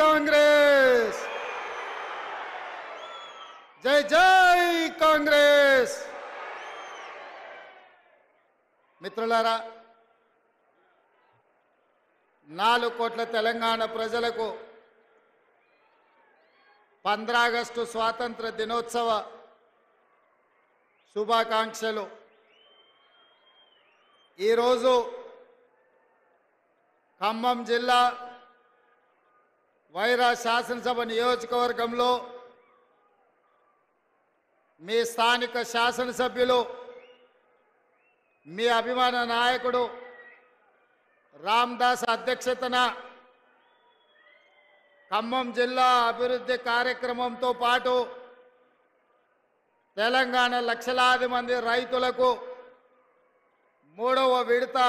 కాంగ్రెస్ జై జై కాంగ్రెస్ మిత్రులారా 4 కోట్ల తెలంగాణ ప్రజలకు 15 ఆగస్టు స్వాతంత్ర దినోత్సవ శుభాకాంక్షలు। ఈరోజు ఖమ్మం జిల్లా వైరా శాసనసభ నియోజకవర్గంలో మీ స్థానిక శాసనసభ్యులు మీ అభిమాన నాయకుడు రామదాస్ అధ్యక్షతన ఖమ్మం జిల్లా అభివృద్ధి కార్యక్రమంతో పాటు తెలంగాణ లక్షలాది మంది రైతులకు 3వ విడత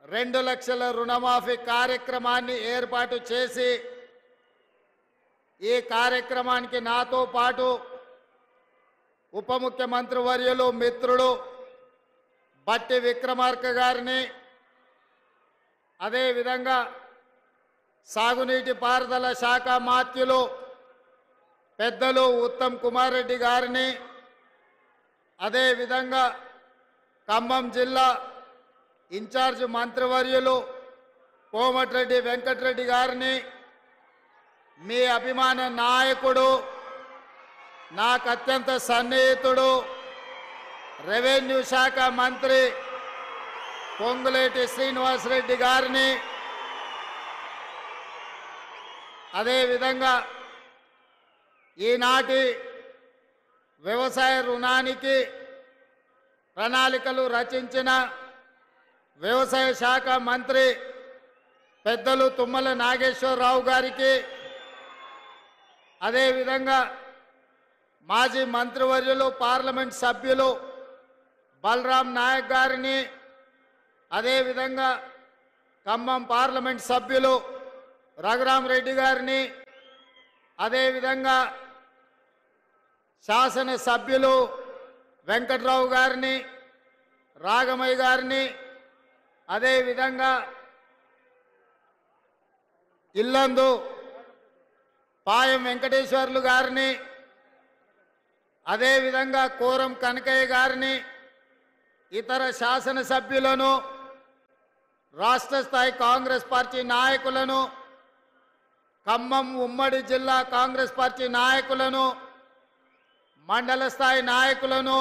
2 లక్షల రుణమాఫీ కార్యక్రమాన్ని ఏర్పాటు చేసి ఈ కార్యక్రమానికి నాతో పాటు ఉప ముఖ్యమంత్రి వర్యులు మిత్రుడు బట్టి విక్రమార్క గారిని, అదేవిధంగా సాగునీటి పారుదల శాఖ మాత్యులు పెద్దలు ఉత్తమ్ కుమార్ రెడ్డి గారిని, అదేవిధంగా ఖమ్మం జిల్లా ఇన్ఛార్జ్ మంత్రివర్యులు కోమటిరెడ్డి వెంకటరెడ్డి గారిని, మీ అభిమాన నాయకుడు నాకు అత్యంత సన్నిహితుడు రెవెన్యూ శాఖ మంత్రి పొంగులేటి శ్రీనివాసరెడ్డి గారిని, అదేవిధంగా ఈనాటి వ్యవసాయ రుణానికి ప్రణాళికలు రచించిన వ్యవసాయ శాఖ మంత్రి పెద్దలు తుమ్మల నాగేశ్వరరావు గారికి, అదేవిధంగా మాజీ మంత్రివర్యులు పార్లమెంట్ సభ్యులు బలరాం నాయక్ గారిని, అదేవిధంగా ఖమ్మం పార్లమెంట్ సభ్యులు రఘురామ్ రెడ్డి గారిని, అదేవిధంగా శాసన సభ్యులు వెంకట్రావు గారిని, రాగమయ్య గారిని, అదేవిధంగా ఇల్లందు పాయం వెంకటేశ్వర్లు గారిని, అదేవిధంగా కోరం కనకయ్య గారిని, ఇతర శాసనసభ్యులను, రాష్ట్ర స్థాయి కాంగ్రెస్ పార్టీ నాయకులను, ఖమ్మం ఉమ్మడి జిల్లా కాంగ్రెస్ పార్టీ నాయకులను, మండల స్థాయి నాయకులను,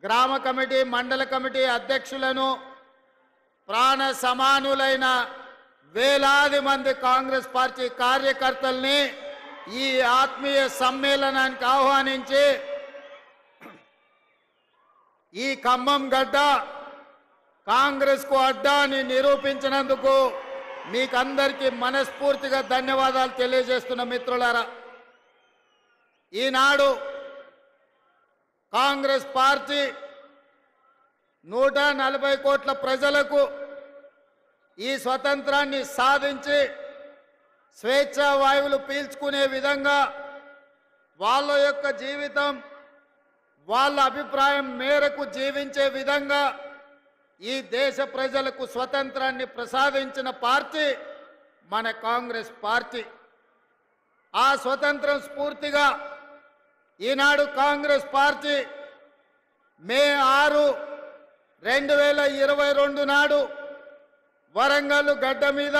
గ్రామ కమిటీ మండల కమిటీ అధ్యక్షులను, ప్రాణ సమానులైన వేలాది మంది కాంగ్రెస్ పార్టీ కార్యకర్తల్ని ఈ ఆత్మీయ సమ్మేళనానికి ఆహ్వానించి ఈ ఖమ్మం గడ్డ కాంగ్రెస్కు అడ్డా అని నిరూపించినందుకు మీకందరికీ మనస్ఫూర్తిగా ధన్యవాదాలు తెలియజేస్తున్న మిత్రులారా, ఈనాడు కాంగ్రెస్ పార్టీ 140 కోట్ల ప్రజలకు ఈ స్వతంత్రాన్ని సాధించి స్వేచ్ఛా వాయువులు పీల్చుకునే విధంగా వాళ్ళ యొక్క జీవితం వాళ్ళ అభిప్రాయం మేరకు జీవించే విధంగా ఈ దేశ ప్రజలకు స్వతంత్రాన్ని ప్రసాదించిన పార్టీ మన కాంగ్రెస్ పార్టీ। ఆ స్వతంత్రం స్ఫూర్తిగా ఈనాడు కాంగ్రెస్ పార్టీ మే 6, 2022 నాడు వరంగల్ గడ్డ మీద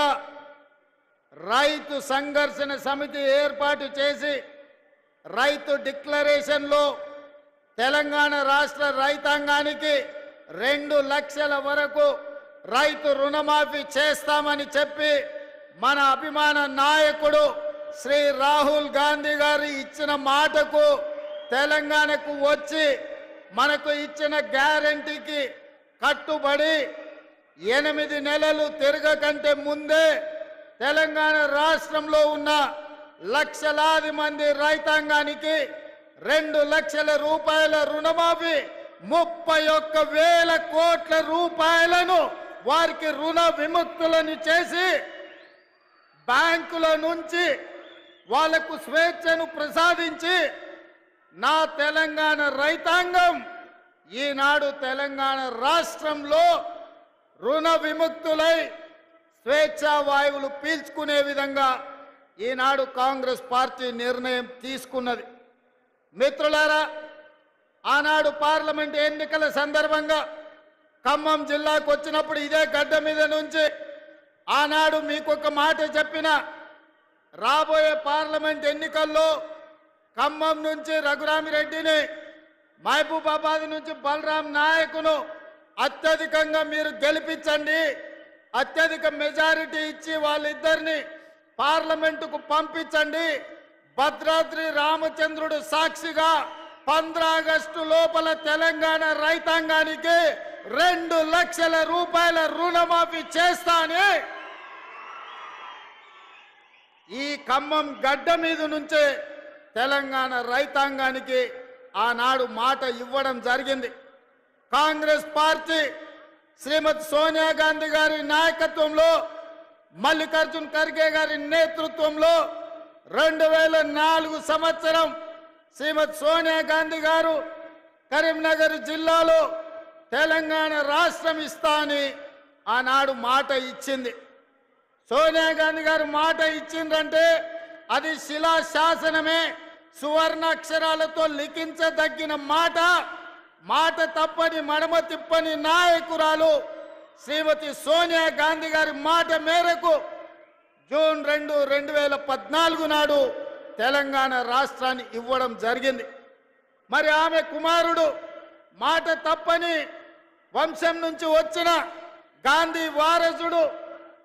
రైతు సంఘర్షణ సమితి ఏర్పాటు చేసి రైతు డిక్లరేషన్లో తెలంగాణ రాష్ట్ర రైతాంగానికి 2 లక్షల వరకు రైతు రుణమాఫీ చేస్తామని చెప్పి మన అభిమాన నాయకుడు శ్రీ రాహుల్ గాంధీ గారు ఇచ్చిన మాటకు తెలంగాణకు వచ్చి మనకు ఇచ్చిన గ్యారంటీకి కట్టుబడి 8 నెలలు తిరగకంటే ముందే తెలంగాణ రాష్ట్రంలో ఉన్న లక్షలాది మంది రైతాంగానికి 2 లక్షల రూపాయల రుణమాఫీ 31,000 కోట్ల రూపాయలను వారికి రుణ విముక్తులను చేసి బ్యాంకుల నుంచి వాళ్లకు స్వేచ్ఛను ప్రసాదించి నా తెలంగాణ రైతాంగం ఈనాడు తెలంగాణ రాష్ట్రంలో రుణ విముక్తులై స్వేచ్ఛా వాయువులు పీల్చుకునే విధంగా ఈనాడు కాంగ్రెస్ పార్టీ నిర్ణయం తీసుకున్నది. మిత్రులారా, ఆనాడు పార్లమెంట్ ఎన్నికల సందర్భంగా ఖమ్మం జిల్లాకు వచ్చినప్పుడు ఇదే గడ్డ మీద నుంచి ఆనాడు మీకు ఒక మాట చెప్పిన, రాబోయే పార్లమెంట్ ఎన్నికల్లో ఖమ్మం నుంచి రఘురామిరెడ్డిని, మహబూబాబాద్ నుంచి బలరాం నాయకును అత్యధికంగా మీరు గెలిపించండి, అత్యధిక మెజారిటీ ఇచ్చి వాళ్ళిద్దరిని పార్లమెంటుకు పంపించండి. భద్రాద్రి రామచంద్రుడు సాక్షిగా 15 ఆగస్టు లోపల తెలంగాణ రైతాంగానికి 2 లక్షల రూపాయల రుణమాఫీ చేస్తా అని ఈ ఖమ్మం గడ్డ మీద నుంచే తెలంగాణ రైతాంగానికి ఆనాడు మాట ఇవ్వడం జరిగింది. కాంగ్రెస్ పార్టీ శ్రీమతి సోనియా గాంధీ గారి నాయకత్వంలో, మల్లికార్జున్ ఖర్గే గారి నేతృత్వంలో 2004 సంవత్సరం శ్రీమతి సోనియా గాంధీ గారు కరీంనగర్ జిల్లాలో తెలంగాణ రాష్ట్రం ఇస్తా అని ఆనాడు మాట ఇచ్చింది. సోనియా గాంధీ గారు మాట ఇచ్చిందంటే అది శిలా శాసనమే, సువర్ణాక్షరాలతో లిఖించదగిన మాట. మాట తప్పని మడమ తిప్పని నాయకురాలు శ్రీమతి సోనియా గాంధీ గారి మాట మేరకు జూన్ 2, 2014 నాడు తెలంగాణ రాష్ట్రాన్ని ఇవ్వడం జరిగింది. మరి ఆమె కుమారుడు మాట తప్పని వంశం నుంచి వచ్చిన గాంధీ వారసుడు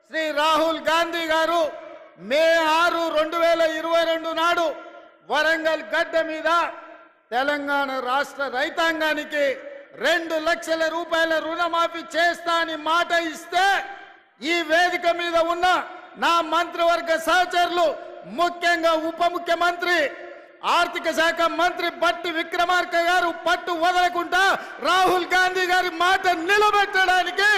శ్రీ రాహుల్ గాంధీ గారు మే 6, 2022 నాడు వరంగల్ గడ్డ మీద తెలంగాణ రాష్ట్ర రైతాంగానికి 2 లక్షల రూపాయల రుణమాఫీ చేస్తా అని మాట ఇస్తే, ఈ వేదిక మీద ఉన్న నా మంత్రివర్గ సహచరులు, ముఖ్యంగా ఉప ముఖ్యమంత్రి ఆర్థిక శాఖ మంత్రి బట్టి విక్రమార్క గారు పట్టు వదలకుండా రాహుల్ గాంధీ గారి మాట నిలబెట్టడానికి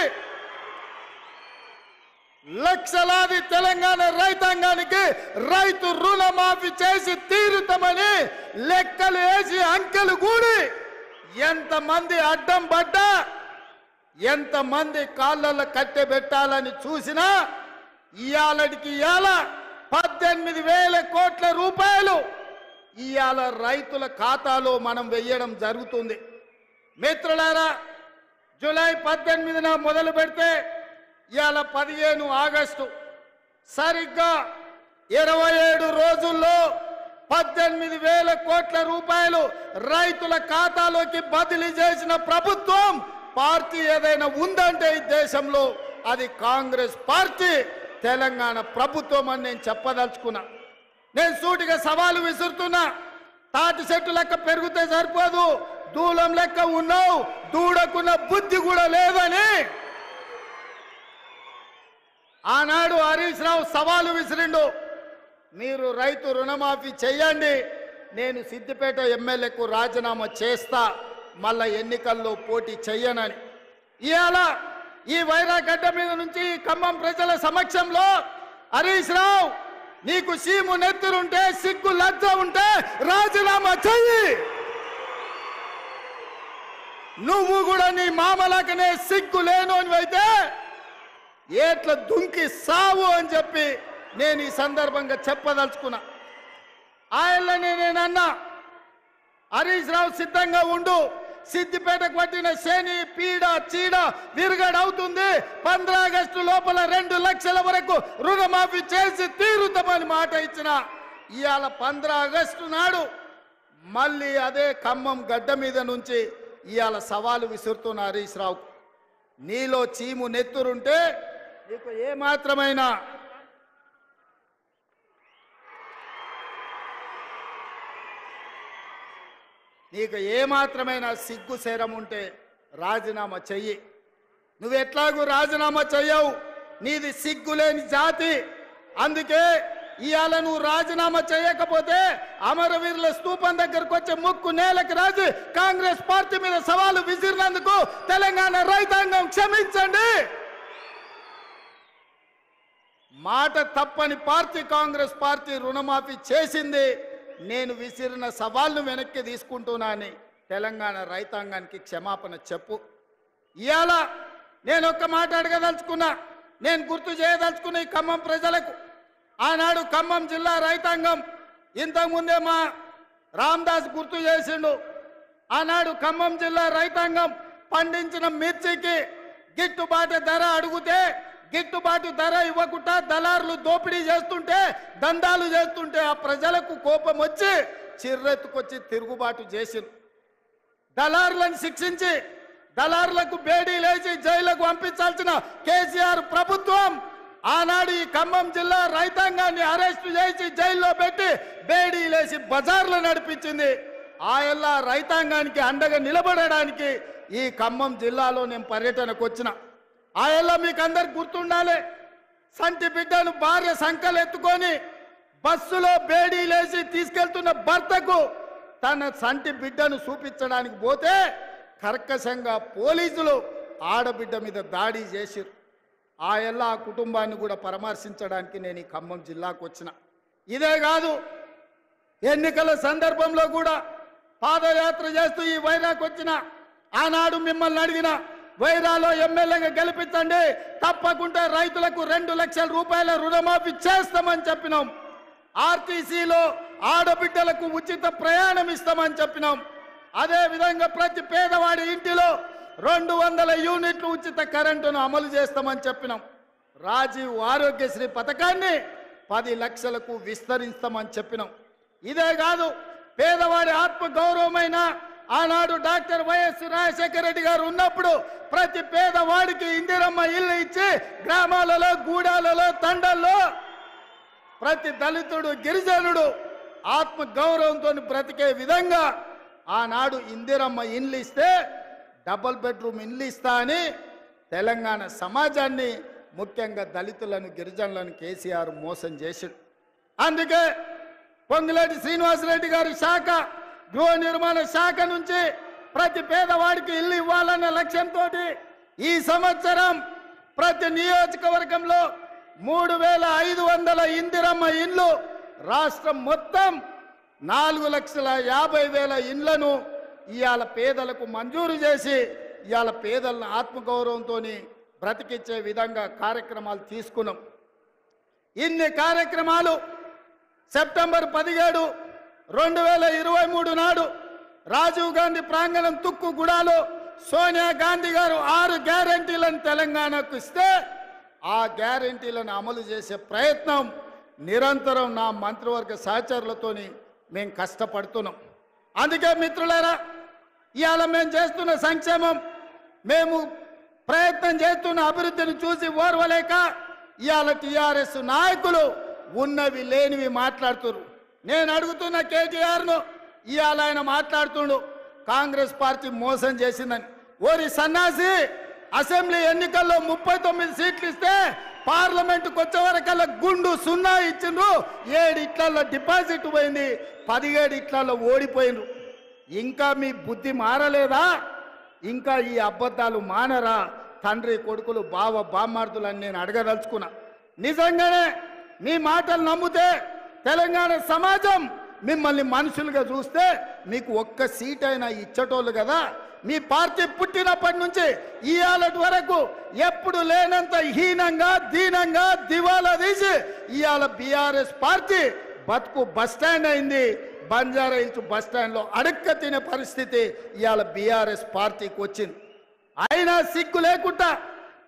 లక్షలాది తెలంగాణ రైతాంగానికి రైతు రుణమాఫీ చేసి తీరుతామని లెక్కలు వేసి అంకెలు కూడి ఎంతమంది అడ్డం పడ్డా, ఎంతమంది కాళ్ళల్లో కట్టెబెట్టాలని చూసినా ఇయాలటికి ఇయాల 18,000 కోట్ల రూపాయలు ఇయాల రైతుల ఖాతాలో మనం వెయ్యడం జరుగుతుంది. మిత్రులారా, జూలై 18న మొదలు పెడితే ఇయాల 15 ఆగస్టు, సరిగ్గా 27 రోజుల్లో 18,000 కోట్ల రూపాయలు రైతుల ఖాతాలోకి బదిలీ చేసిన ప్రభుత్వం పార్టీ ఏదైనా ఉందంటే ఈ దేశంలో అది కాంగ్రెస్ పార్టీ, తెలంగాణ ప్రభుత్వం అని నేను చెప్పదలుచుకున్నా. నేను సూటిగా సవాలు విసురుతున్నా. తాటి చెట్టు లెక్క పెరిగితే సరిపోదు, దూలం లెక్క ఉన్నావు, దూడకున్న బుద్ధి కూడా లేదని ఆనాడు హరీష్ రావు సవాలు విసిరిండు. మీరు రైతు రుణమాఫీ చెయ్యండి, నేను సిద్దిపేట ఎమ్మెల్యేకు రాజీనామా చేస్తా, మళ్ళా ఎన్నికల్లో పోటీ చెయ్యనని. ఇవాళ ఈ వైరాగడ్డ మీద నుంచి ఖమ్మం ప్రజల సమక్షంలో హరీష్ రావు, నీకు సీము నెత్తురుంటే, సిగ్గు లజ్జ ఉంటే రాజీనామా చెయ్యి. నువ్వు కూడా నీ మామలాకనే సిగ్గు లేనోనివైతే ఏట్ల దుంకి సావు అని చెప్పి నేను ఈ సందర్భంగా చెప్పదలుచుకున్నా. ఆయనని నేనన్నా, హరీష్ రావు సిద్ధంగా ఉండు, సిద్దిపేటకు పట్టిన శని పీడ చీడ విరుగడవుతుంది, 15 ఆగస్టు లోపల 2 లక్షల వరకు రుణమాఫీ చేసి తీరుతామని మాట ఇచ్చిన ఇవాళ 15 ఆగస్టు నాడు మళ్ళీ అదే ఖమ్మం గడ్డ మీద నుంచి ఇవాళ సవాలు విసురుతున్న హరీష్ రావు, నీలో చీము నెత్తురుంటే నీకు ఏమాత్రమైన సిగ్గు శరం ఉంటే రాజీనామా చెయ్యి. నువ్వు ఎట్లాగూ రాజీనామా చెయ్యవు, నీది సిగ్గులేని జాతి. అందుకే ఇవాళ నువ్వు రాజీనామా చేయకపోతే అమరవీరుల స్తూపం దగ్గరకు వచ్చే ముక్కు నేలకు రాజు కాంగ్రెస్ పార్టీ మీద సవాలు విసిరినందుకు తెలంగాణ రైతాంగం క్షమించండి. మాట తప్పని పార్టీ కాంగ్రెస్ పార్టీ రుణమాఫీ చేసింది. నేను విసిరిన సవాల్ను వెనక్కి తీసుకుంటున్నానని తెలంగాణ రైతాంగానికి క్షమాపణ చెప్పు. ఇవాళ నేను ఒక్క మాట అడగదలుచుకున్నా. నేను గుర్తు చేయదలుచుకున్న ఈ ఖమ్మం ప్రజలకు, ఆనాడు ఖమ్మం జిల్లా రైతాంగం ఇంతకుముందే మా రామదాస్ గుర్తు చేసిండు. ఆనాడు ఖమ్మం జిల్లా రైతాంగం పండించిన మిర్చికి గిట్టుబాటు ధర అడిగితే గిట్టుబాటు ధర ఇవ్వకుండా దళారులు దోపిడీ చేస్తుంటే, దందాలు చేస్తుంటే ఆ ప్రజలకు కోపం వచ్చి చిర్రెత్తుకొచ్చి తిరుగుబాటు చేసింది. దళారులను శిక్షించి దళారులకు బేడీ లేచి జైలుకు పంపించాల్సిన కేసీఆర్ ప్రభుత్వం ఆనాడు ఈ ఖమ్మం జిల్లా రైతాంగాన్ని అరెస్టు చేసి జైల్లో పెట్టి బేడీ లేచి బజార్లు నడిపించింది. ఆయల్లా రైతాంగానికి అండగా నిలబడడానికి ఈ ఖమ్మం జిల్లాలో నేను పర్యటనకు వచ్చిన. ఆయల్లా మీకు అందరికి గుర్తుండాలి, సంటి బిడ్డను భార్య సంకలు ఎత్తుకొని బస్సులో బేడీ లేచి తీసుకెళ్తున్న భర్తకు తన సంటి బిడ్డను చూపించడానికి పోతే కర్కశంగా పోలీసులు ఆడబిడ్డ మీద దాడి చేసిరు. ఆయల్లా ఆ కుటుంబాన్ని కూడా పరామర్శించడానికి నేను ఈ ఖమ్మం జిల్లాకు వచ్చిన. ఇదే కాదు, ఎన్నికల సందర్భంలో కూడా పాదయాత్ర చేస్తూ ఈ వైరాకు వచ్చిన. ఆనాడు మిమ్మల్ని అడిగిన, వైరాలో ఎమ్మెల్యేగా గెలిపించండి, తప్పకుండా రైతులకు 2 లక్షల రూపాయల రుణమాఫీ చేస్తామని చెప్పినాం. ఆర్టీసీలో ఆడబిడ్డలకు ఉచిత ప్రయాణం ఇస్తామని చెప్పినాం. అదే విధంగా ప్రతి పేదవాడి ఇంటిలో 200 యూనిట్లు ఉచిత కరెంటును అమలు చేస్తామని చెప్పినాం. రాజీవ్ ఆరోగ్యశ్రీ పథకాన్ని 10 లక్షలకు విస్తరిస్తామని చెప్పినాం. ఇదే కాదు, పేదవాడి ఆత్మ గౌరవమైన ఆనాడు డాక్టర్ వైఎస్ రాజశేఖర రెడ్డి గారు ఉన్నప్పుడు ప్రతి పేదవాడికి ఇందిరమ్మ ఇల్లు ఇచ్చి గ్రామాలలో, గూడాలలో, తండల్లో ప్రతి దళితుడు, గిరిజనుడు ఆత్మ గౌరవంతో బ్రతికే విధంగా ఆనాడు ఇందిరమ్మ ఇండ్లు ఇస్తే డబుల్ బెడ్రూమ్ ఇండ్లు ఇస్తా అని తెలంగాణ సమాజాన్ని, ముఖ్యంగా దళితులను, గిరిజనులను కేసీఆర్ మోసం చేశాడు. అందుకే పొంగులేటి శ్రీనివాసరెడ్డి గారి శాఖ, గృహ నిర్మాణ శాఖ నుంచి ప్రతి పేదవాడికి ఇల్లు ఇవ్వాలన్న లక్ష్యంతో ఈ సంవత్సరం ప్రతి నియోజకవర్గంలో 3,500 ఇందిరమ్మ ఇండ్లు, రాష్ట్రం మొత్తం 4,50,000 ఇండ్లను ఇవాళ పేదలకు మంజూరు చేసి ఇవాళ పేదలను ఆత్మగౌరవంతో బ్రతికించే విధంగా కార్యక్రమాలు తీసుకున్నాం. ఇన్ని కార్యక్రమాలు సెప్టెంబర్ 17, 2023 నాడు రాజీవ్ గాంధీ ప్రాంగణం తుక్కుగూడలో సోనియా గాంధీ గారు 6 గ్యారెంటీలను తెలంగాణకు ఇస్తే ఆ గ్యారెంటీలను అమలు చేసే ప్రయత్నం నిరంతరం నా మంత్రివర్గ సహచరులతోని మేము కష్టపడుతున్నాం. అందుకే మిత్రులారా, ఇవాళ మేము చేస్తున్న సంక్షేమం, మేము ప్రయత్నం చేస్తున్న అభివృద్ధిని చూసి ఓర్వలేక ఇవాళ టీఆర్ఎస్ నాయకులు ఉన్నవి లేనివి మాట్లాడుతున్నారు. నేను అడుగుతున్న కేటీఆర్ను, ఇవాళ ఆయన మాట్లాడుతుండు కాంగ్రెస్ పార్టీ మోసం చేసిందని. ఓరి సన్నాసి, అసెంబ్లీ ఎన్నికల్లో 39 సీట్లు ఇస్తే పార్లమెంటుకు వచ్చే వరకల్లా గుండు 0 ఇచ్చిండ్రు. 7 ఇట్లలో డిపాజిట్ పోయింది, 17 ఇట్లలో ఓడిపోయిండ్రు. ఇంకా మీ బుద్ధి మారలేదా? ఇంకా ఈ అబద్ధాలు మానరా? తండ్రి కొడుకులు, బావ బామ్మార్దులని నేను అడగదలుచుకున్నా. నిజంగానే మీ మాటలు నమ్మితే తెలంగాణ సమాజం మిమ్మల్ని మనుషులుగా చూస్తే మీకు ఒక్క సీట్ అయినా ఇచ్చటోళ్ళు కదా. మీ పార్టీ పుట్టినప్పటి నుంచి ఇవాళటి వరకు ఎప్పుడు లేనంత హీనంగా, దీనంగా దివాలా తీసి ఇవాళ బీఆర్ఎస్ పార్టీ బతుకు బస్టాండ్ అయింది. బంజారా హిల్స్ బస్టాండ్లో అడక్క తినే పరిస్థితి ఇవాళ బీఆర్ఎస్ పార్టీకి వచ్చింది. అయినా సిగ్గు లేకుండా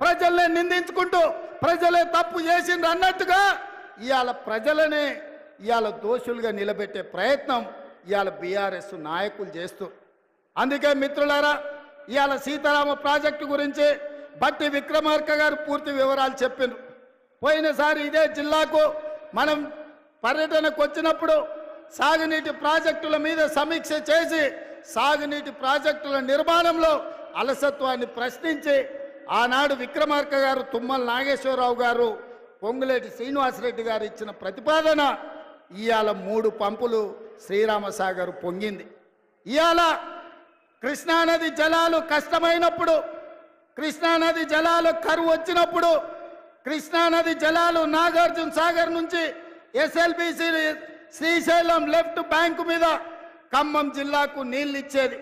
ప్రజల్ని నిందించుకుంటూ ప్రజలే తప్పు చేసిండ్రు అన్నట్టుగా ఇవాళ ప్రజలనే ఇవాళ దోషులుగా నిలబెట్టే ప్రయత్నం ఇవాళ బీఆర్ఎస్ నాయకులు చేస్తూ. అందుకే మిత్రులారా, ఇవాళ సీతారామ ప్రాజెక్టు గురించి బట్టి విక్రమార్క గారు పూర్తి వివరాలు చెప్పిండ్రు. పోయినసారి ఇదే జిల్లాకు మనం పర్యటనకు వచ్చినప్పుడు సాగునీటి ప్రాజెక్టుల మీద సమీక్ష చేసి సాగునీటి ప్రాజెక్టుల నిర్మాణంలో అలసత్వాన్ని ప్రశ్నించి ఆనాడు విక్రమార్క గారు, తుమ్మల నాగేశ్వరరావు గారు, పొంగులేటి శ్రీనివాసరెడ్డి గారు ఇచ్చిన ప్రతిపాదన ఇవాళ 3 పంపులు శ్రీరామసాగర్ పొంగింది. ఇవాళ కృష్ణానది జలాలు కష్టమైనప్పుడు, కృష్ణానది జలాలు కరువు వచ్చినప్పుడు, కృష్ణానది జలాలు నాగార్జున సాగర్ నుంచి ఎస్ఎల్బిసి శ్రీశైలం లెఫ్ట్ బ్యాంకు మీద ఖమ్మం జిల్లాకు నీళ్ళు ఇచ్చేది.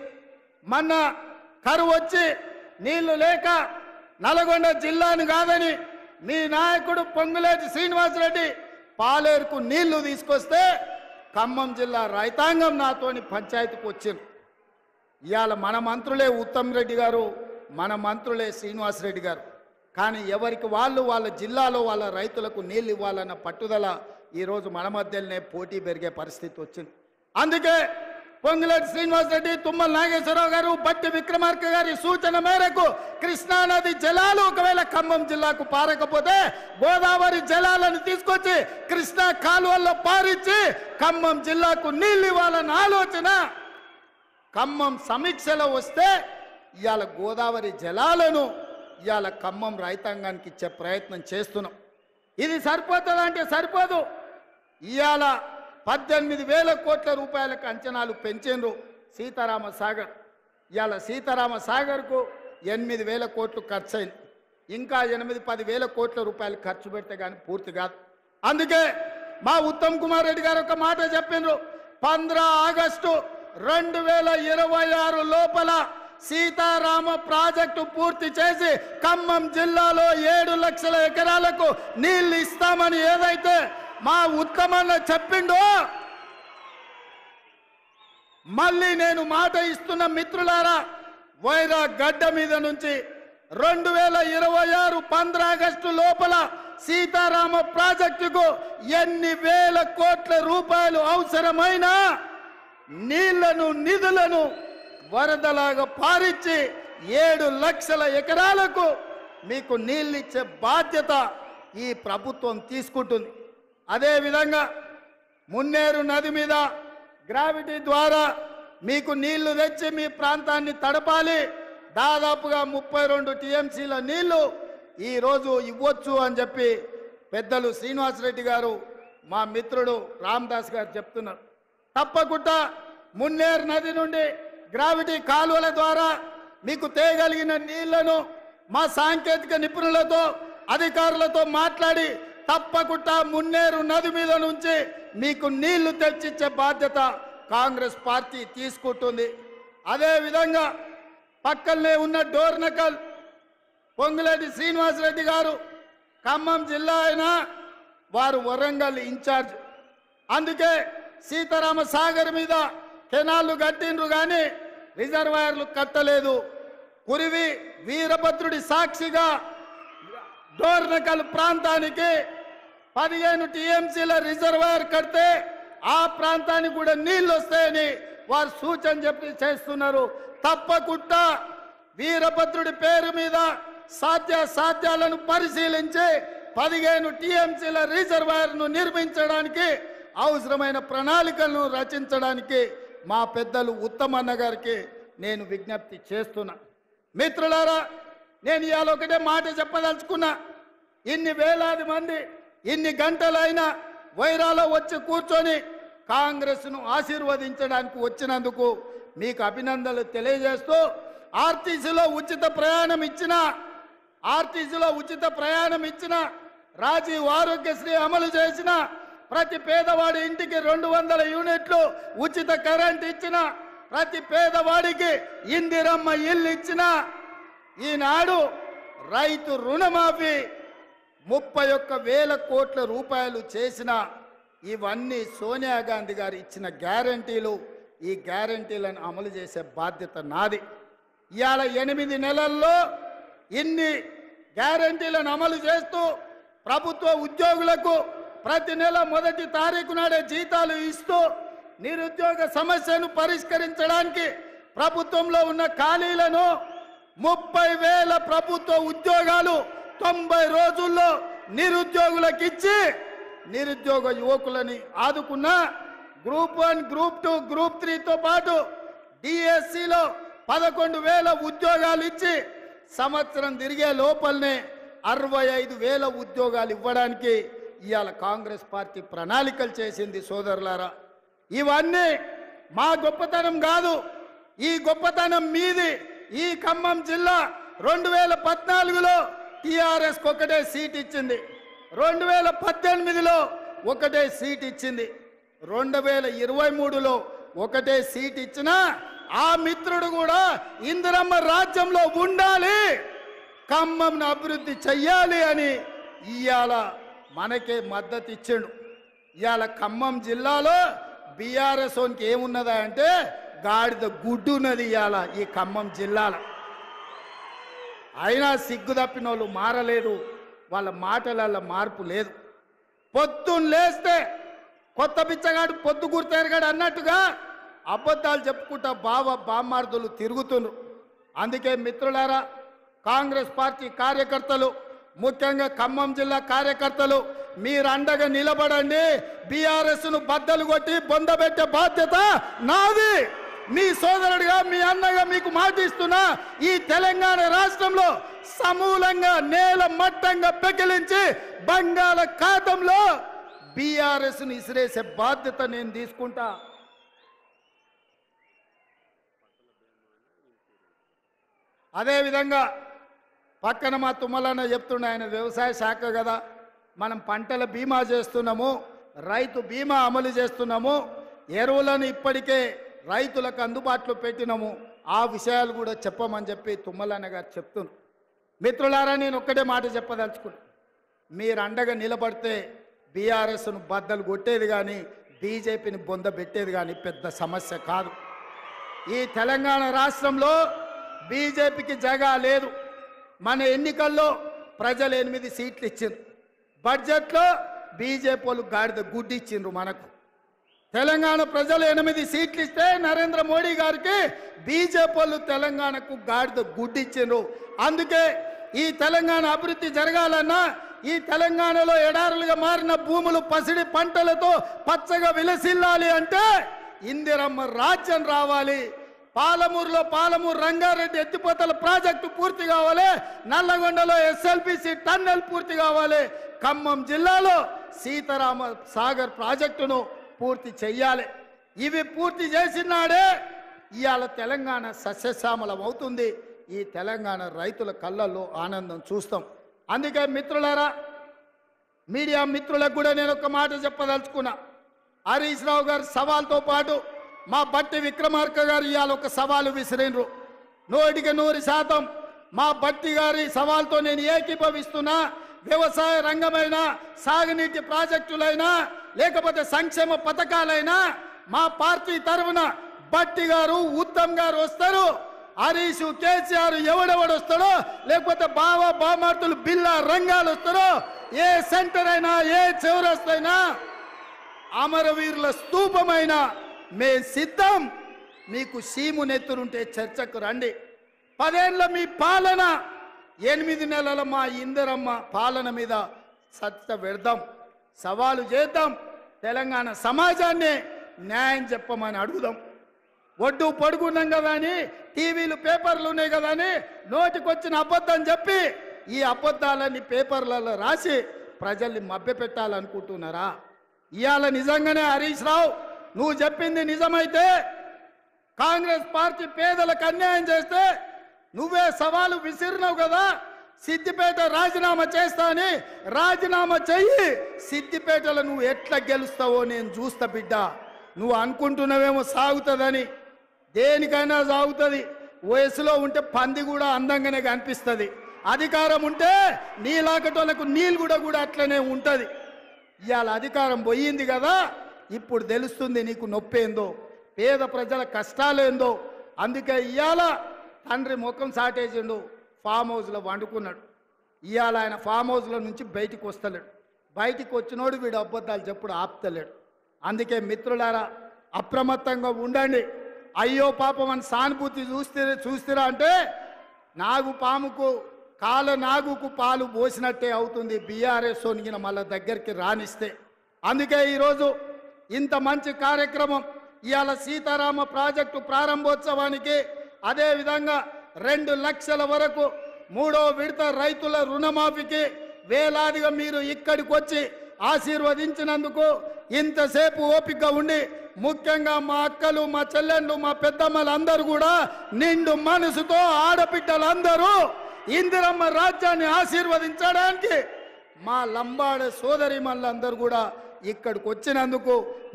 మొన్న కరువు వచ్చి నీళ్లు లేక నల్గొండ జిల్లాను కాదని మీ నాయకుడు పొంగులేటి శ్రీనివాసరెడ్డి పాలేరుకు నీళ్లు తీసుకొస్తే ఖమ్మం జిల్లా రైతాంగం నాతోని పంచాయతీకి వచ్చింది. ఇవాళ మన మంత్రులే ఉత్తమ్ రెడ్డి గారు, మన మంత్రులే శ్రీనివాసరెడ్డి గారు. కానీ ఎవరికి వాళ్ళు వాళ్ళ జిల్లాలో వాళ్ళ రైతులకు నీళ్ళు ఇవ్వాలన్న పట్టుదల ఈరోజు మన మధ్యలోనే పోటీ పెరిగే పరిస్థితి వచ్చింది. అందుకే పొంగులేటి శ్రీనివాసరెడ్డి, తుమ్మల నాగేశ్వరరావు గారు, బట్టి విక్రమార్క గారి సూచన మేరకు కృష్ణానది జలాలు ఒకవేళ ఖమ్మం జిల్లాకు పారకపోతే గోదావరి జలాలను తీసుకొచ్చి కృష్ణా కాలువల్లో పారించి ఖమ్మం జిల్లాకు నీళ్ళు ఇవ్వాలన్న ఆలోచన ఖమ్మం సమీక్షలో వస్తే ఇవాళ గోదావరి జలాలను ఇవాళ ఖమ్మం రైతాంగానికి ఇచ్చే ప్రయత్నం చేస్తున్నాం. ఇది సరిపోతుందంటే సరిపోదు. ఇవాళ 18,000 కోట్ల రూపాయలకు అంచనాలు పెంచిండ్రు సీతారామ సాగర్. ఇవాళ సీతారామ సాగర్కు 8,000 కోట్లు ఖర్చు అయింది. ఇంకా 8-10,000 కోట్ల రూపాయలు ఖర్చు పెడితే కానీ పూర్తి కాదు. అందుకే మా ఉత్తమ్ కుమార్ రెడ్డి గారు ఒక మాట చెప్పిండ్రు, 15 ఆగస్టు 2026 లోపల సీతారామ ప్రాజెక్టు పూర్తి చేసి ఖమ్మం జిల్లాలో 7 లక్షల ఎకరాలకు నీళ్లు ఇస్తామని ఏదైతే మా ఉత్తమన్న చెప్పిండో, మళ్ళీ నేను మాట ఇస్తున్న మిత్రులారా, వైరా గడ్డ మీద నుంచి 2026 15 ఆగస్టు లోపల సీతారామ ప్రాజెక్టుకు ఎన్ని వేల కోట్ల రూపాయలు అవసరమైన నీళ్లను నిధులను వరదలాగా పారించి 7 లక్షల ఎకరాలకు మీకు నీళ్ళు ఇచ్చే బాధ్యత ఈ ప్రభుత్వం తీసుకుంటుంది. అదేవిధంగా మున్నేరు నది మీద గ్రావిటీ ద్వారా మీకు నీళ్లు తెచ్చి మీ ప్రాంతాన్ని తడపాలి. దాదాపుగా 32 టీఎంసీల నీళ్లు ఈరోజు ఇవ్వచ్చు అని చెప్పి పెద్దలు శ్రీనివాసరెడ్డి గారు, మా మిత్రుడు రామదాస్ గారు చెప్తున్నారు. తప్పకుండా మున్నేరు నది నుండి గ్రావిటీ కాలువల ద్వారా మీకు తేగలిగిన నీళ్లను మా సాంకేతిక నిపుణులతో అధికారులతో మాట్లాడి తప్పకుండా మున్నేరు నది మీద నుంచి మీకు నీళ్లు తెచ్చిచ్చే బాధ్యత కాంగ్రెస్ పార్టీ తీసుకుంటుంది. అదేవిధంగా పక్కనే ఉన్న డోర్నకల్ పొంగులేటి శ్రీనివాసరెడ్డి గారు ఖమ్మం జిల్లా అయినా వారు వరంగల్ ఇన్ఛార్జ్. అందుకే సీతారామ సాగర్ మీద కెనాళ్లు కట్టిండ్రు కానీ రిజర్వాయర్లు కట్టలేదు. కురివి వీరభద్రుడి సాక్షిగా డోర్నకల్ ప్రాంతానికి 15 టీఎంసీల రిజర్వాయర్ కడితే ఆ ప్రాంతానికి కూడా నీళ్లు వస్తాయని వారు సూచన చెప్పి చేస్తున్నారు. తప్పకుండా వీరభద్రుడి పేరు మీద సాధ్యాలను పరిశీలించి 15 టీఎంసీల రిజర్వాయర్ను నిర్మించడానికి అవసరమైన ప్రణాళికలను రచించడానికి మా పెద్దలు ఉత్తమన్న గారికి నేను విజ్ఞప్తి చేస్తున్నా. మిత్రులారా, నేను ఇవాళ ఒకటే మాట చెప్పదలుచుకున్నా. ఇన్ని వేలాది మంది ఇన్ని గంటలైనా వైరాలో వచ్చి కూర్చొని కాంగ్రెస్ను ఆశీర్వదించడానికి వచ్చినందుకు మీకు అభినందనలు తెలియజేస్తూ, ఆర్టీసీలో ఉచిత ప్రయాణం ఇచ్చిన రాజీవ్ ఆరోగ్యశ్రీ అమలు చేసిన ప్రతి పేదవాడి ఇంటికి 200 యూనిట్లు ఉచిత కరెంట్ ఇచ్చిన ప్రతి పేదవాడికి ఇందిరమ్మ ఇల్లు ఇచ్చిన ఈనాడు రైతు రుణమాఫీ 31,000 కోట్ల రూపాయలు చేసిన ఇవన్నీ సోనియా గాంధీ గారు ఇచ్చిన గ్యారంటీలు. ఈ గ్యారంటీలను అమలు చేసే బాధ్యత నాది. ఇవాళ 8 నెలల్లో ఇన్ని గ్యారంటీలను అమలు చేస్తూ ప్రభుత్వ ఉద్యోగులకు ప్రతి నెల 1వ తారీఖు నాడే జీతాలు ఇస్తూ నిరుద్యోగ సమస్యను పరిష్కరించడానికి ప్రభుత్వంలో ఉన్న ఖాళీలను 30,000 ప్రభుత్వ ఉద్యోగాలు 90 రోజుల్లో నిరుద్యోగులకు ఇచ్చి నిరుద్యోగ యువకులని ఆదుకున్న గ్రూప్ 1, గ్రూప్ 2, గ్రూప్ 3తో పాటు డిఎస్సిలో 11,000 ఉద్యోగాలు ఇచ్చి సంవత్సరం తిరిగే లోపలనే 65,000 ఉద్యోగాలు ఇవ్వడానికి ఇవాళ కాంగ్రెస్ పార్టీ ప్రణాళికలు చేసింది. సోదరులారా, ఇవన్నీ మా గొప్పతనం కాదు, ఈ గొప్పతనం మీది. ఈ ఖమ్మం జిల్లా 2014లో టీఆర్ఎస్కి ఒకటే సీట్ ఇచ్చింది, 2018లో ఒకటే సీట్ ఇచ్చింది, 2023లో ఒకటే సీట్ ఇచ్చినా ఆ మిత్రుడు కూడా ఇందిరమ్మ రాజ్యంలో ఉండాలి, ఖమ్మంను అభివృద్ధి చెయ్యాలి అని ఇవాళ మనకే మద్దతు ఇచ్చిండు. ఇవాళ ఖమ్మం జిల్లాలో బీఆర్ఎస్ ఓనికి ఏమున్నదా అంటే గాడిద గుడ్డు ఉన్నది ఇవాళ ఈ ఖమ్మం జిల్లాలో. అయినా సిగ్గు తప్పిన వాళ్ళు మారలేదు, వాళ్ళ మాటలలో మార్పు లేదు. పొద్దున్న లేస్తే కొత్త బిచ్చగాడు పొద్దు గుర్తెరగాడు అన్నట్టుగా అబద్ధాలు చెప్పుకుంటా బామ్మార్దులు తిరుగుతున్నారు. అందుకే మిత్రులారా, కాంగ్రెస్ పార్టీ కార్యకర్తలు, ముఖ్యంగా ఖమ్మం జిల్లా కార్యకర్తలు మీరు అండగా నిలబడండి. బీఆర్ఎస్ను బద్దలు కొట్టి బొందబెట్టే బాధ్యత నాది. మీ సోదరుడిగా, మీ అన్నగా మీకు మాటిస్తున్నా, ఈ తెలంగాణ రాష్ట్రంలో సమూలంగా నేల మట్టంగా పెకిలించి బంగాళాఖాతంలో బీఆర్ఎస్ను ఇసిరేసే బాధ్యత నేను తీసుకుంటా. అదేవిధంగా పక్కన మా తుమ్మలన్న చెప్తుండే, ఆయన వ్యవసాయ శాఖ కదా, మనం పంటల బీమా చేస్తున్నాము, రైతు బీమా అమలు చేస్తున్నాము, ఎరువులను ఇప్పటికే రైతులకు అందుబాటులో పెట్టినాము, ఆ విషయాలు కూడా చెప్పమని చెప్పి తుమ్మలన్న గారు చెప్తున్నారు. మిత్రులారా, నేను ఒక్కటే మాట చెప్పదలుచుకున్నా, మీరు అండగా నిలబడితే బీఆర్ఎస్ను బద్దలు కొట్టేది కానీ బీజేపీని బొందబెట్టేది కానీ పెద్ద సమస్య కాదు. ఈ తెలంగాణ రాష్ట్రంలో బీజేపీకి జగా లేదు. మన ఎన్నికల్లో ప్రజలు 8 సీట్లు ఇచ్చిండ్రు, బడ్జెట్లో బీజేపీ వాళ్ళు గాడిద గుడ్డి ఇచ్చిండ్రు. మనకు తెలంగాణ ప్రజలు 8 సీట్లు ఇస్తే నరేంద్ర మోడీ గారికి బీజేపీ వాళ్ళు తెలంగాణకు గాడిద గుడ్డి ఇచ్చిండ్రు. అందుకే ఈ తెలంగాణ అభివృద్ధి జరగాలన్నా, ఈ తెలంగాణలో ఎడారులుగా మారిన భూములు పసిడి పంటలతో పచ్చగా విలసిల్లాలి అంటే ఇందిరమ్మ రాజ్యం రావాలి. పాలమూరులో పాలమూరు రంగారెడ్డి ఎత్తిపోతల ప్రాజెక్టు పూర్తి కావాలి, నల్లగొండలో ఎస్ఎల్బిసి టన్నెల్ పూర్తి కావాలి, ఖమ్మం జిల్లాలో సీతారామ సాగర్ ప్రాజెక్టును పూర్తి చెయ్యాలి. ఇవి పూర్తి చేసినాడే ఇవాళ తెలంగాణ సస్యశ్యామలం అవుతుంది. ఈ తెలంగాణ రైతుల కళ్ళల్లో ఆనందం చూస్తాం. అందుకే మిత్రులారా, మీడియా మిత్రులకు కూడా నేను ఒక మాట చెప్పదలుచుకున్నా. హరీష్ రావు గారి సవాల్తో పాటు మా బట్టి విక్రమార్క గారు ఇవాళ ఒక సవాలు విసిరినరు. 100% మా బట్టి గారి సవాల్తో నేను ఏకీభవిస్తున్నా. వ్యవసాయ రంగమైనా, సాగునీటి ప్రాజెక్టులైనా, లేకపోతే సంక్షేమ పథకాలైనా మా పార్టీ తరఫున బట్టి గారు, ఉత్తమ్ గారు వస్తారు. హరీష్, కేసీఆర్ ఎవడెవడు వస్తాడో, లేకపోతే బామార్తులు బిల్లా రంగాలు వస్తారో, ఏ సెంటర్ అయినా, ఏ చౌరస్తైనా, అమరవీరుల స్తూపమైనా మే సిద్ధం. మీకు సీము నెత్తురుంటే చర్చకు రండి. 10 ఏళ్ల మీ పాలన, 8 నెలల మా ఇందిరమ్మ పాలన మీద సత్త పెడదాం, సవాలు చేద్దాం. తెలంగాణ సమాజాన్ని న్యాయం చెప్పమని అడుగుదాం. ఒడ్డు పడుకున్నాం కదా అని, టీవీలు పేపర్లు ఉన్నాయి కదా అని నోటికొచ్చిన అబద్ధం చెప్పి ఈ అబద్ధాలన్నీ పేపర్లలో రాసి ప్రజల్ని మభ్యపెట్టాలనుకుంటున్నారా? ఇవాళ నిజంగానే హరీష్ రావు, నువ్వు చెప్పింది నిజమైతే, కాంగ్రెస్ పార్టీ పేదలకు అన్యాయం చేస్తే నువ్వే సవాలు విసిరినావు కదా, సిద్దిపేట రాజీనామా చేస్తా అని రాజీనామా చెయ్యి. సిద్దిపేటలో నువ్వు ఎట్లా గెలుస్తావో నేను చూస్తా బిడ్డ. నువ్వు అనుకుంటున్నావేమో సాగుతుందని, దేనికైనా సాగుతుంది. వయసులో ఉంటే పంది కూడా అందంగానే కనిపిస్తుంది. అధికారం ఉంటే నీలాకటోళ్ళకు నీళ్ళు కూడా అట్లనే ఉంటుంది. ఇవాళ అధికారం పోయింది కదా, ఇప్పుడు తెలుస్తుంది నీకు నొప్పేందో, పేద ప్రజల కష్టాలేందో. అందుకే ఇవాళ తండ్రి ముఖం సాటేసిండు, ఫామ్ హౌస్లో వండుకున్నాడు. ఇవాళ ఆయన ఫామ్ హౌస్లో నుంచి బయటికి వస్తలేడు. బయటికి వచ్చినోడు వీడు అబద్ధాలు చెప్పుడు ఆపుతలేడు. అందుకే మిత్రులారా, అప్రమత్తంగా ఉండండి. అయ్యో పాపం అని సానుభూతి చూస్తారా అంటే నాగుపాముకు నాగుకు పాలు పోసినట్టే అవుతుంది బీఆర్ఎస్ సోనిగిన మళ్ళీ దగ్గరికి రానిస్తే. అందుకే ఈరోజు ఇంత మంచి కార్యక్రమం, ఇవాళ సీతారామ ప్రాజెక్టు ప్రారంభోత్సవానికి, అదేవిధంగా 2 లక్షల వరకు 3వ విడత రైతుల రుణమాఫీకి వేలాదిగా మీరు ఇక్కడికి వచ్చి ఆశీర్వదించినందుకు, ఇంతసేపు ఓపిక ఉండి, ముఖ్యంగా మా అక్కలు, మా చెల్లెళ్ళు, మా పెద్దమ్మలందరూ కూడా నిండు మనసుతో ఆడబిడ్డలందరూ ఇందిరమ్మ రాజ్యాన్ని ఆశీర్వదించడానికి మా లంబాడ సోదరి మళ్ళందరూ కూడా ఇక్కడికి వచ్చినందుకు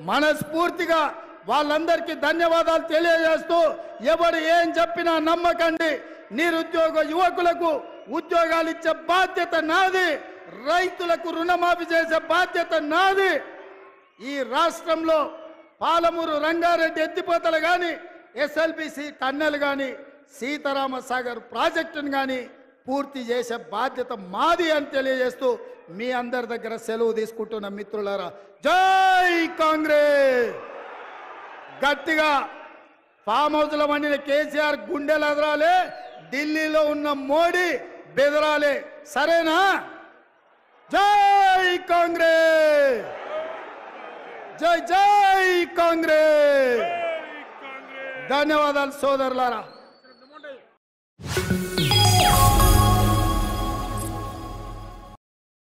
మనస్ఫూర్తిగా వాళ్ళందరికీ ధన్యవాదాలు తెలియజేస్తూ, ఎవరు ఏం చెప్పినా నమ్మకండి. నిరుద్యోగ యువకులకు ఉద్యోగాలు ఇచ్చే బాధ్యత నాది. రైతులకు రుణమాఫీ చేసే బాధ్యత నాది. ఈ రాష్ట్రంలో పాలమూరు రంగారెడ్డి ఎత్తిపోతలు కానీ, ఎస్ఎల్బిసి టన్నెల్ కానీ, సీతారామ సాగర్ ప్రాజెక్టును కానీ పూర్తి చేసే బాధ్యత మాది అని తెలియజేస్తూ మీ అందరి దగ్గర సెలవు తీసుకుంటున్న మిత్రులారా, జై కాంగ్రెస్. గట్టిగా ఫామ్ హౌస్లో వండిన కేసీఆర్ గుండెలు ఎదరాలే, ఢిల్లీలో ఉన్న మోడీ బెదరాలే. సరేనా? జై కాంగ్రెస్, జై జై కాంగ్రెస్. ధన్యవాదాలు సోదరులారా.